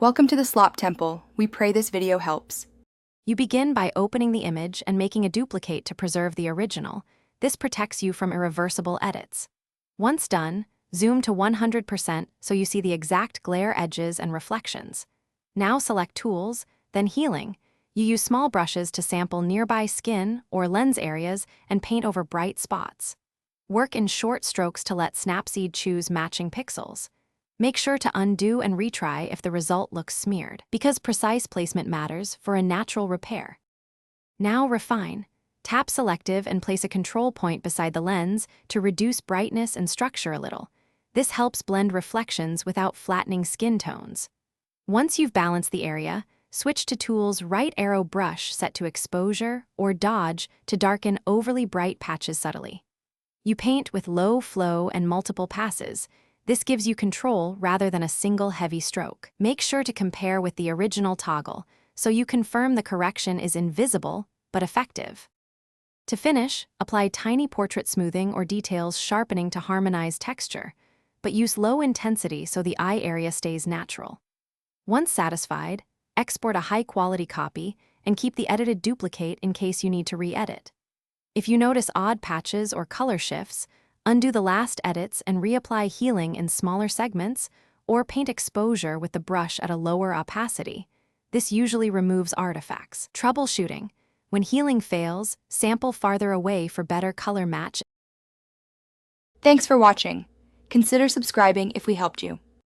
Welcome to the Slop Temple. We pray this video helps. You begin by opening the image and making a duplicate to preserve the original. This protects you from irreversible edits. Once done, zoom to 100% so you see the exact glare edges and reflections. Now select Tools, then Healing. You use small brushes to sample nearby skin or lens areas and paint over bright spots. Work in short strokes to let Snapseed choose matching pixels. Make sure to undo and retry if the result looks smeared, because precise placement matters for a natural repair. Now refine. Tap Selective and place a control point beside the lens to reduce brightness and structure a little. This helps blend reflections without flattening skin tones. Once you've balanced the area, switch to Tool's right arrow brush set to Exposure or Dodge to darken overly bright patches subtly. You paint with low flow and multiple passes. This gives you control rather than a single heavy stroke. Make sure to compare with the original toggle so you confirm the correction is invisible but effective. To finish, apply tiny portrait smoothing or details sharpening to harmonize texture, but use low intensity so the eye area stays natural. Once satisfied, export a high-quality copy and keep the edited duplicate in case you need to re-edit. If you notice odd patches or color shifts, undo the last edits and reapply healing in smaller segments, or paint exposure with the brush at a lower opacity. This usually removes artifacts. Troubleshooting. When healing fails, sample farther away for better color match. Thanks for watching. Consider subscribing if we helped you.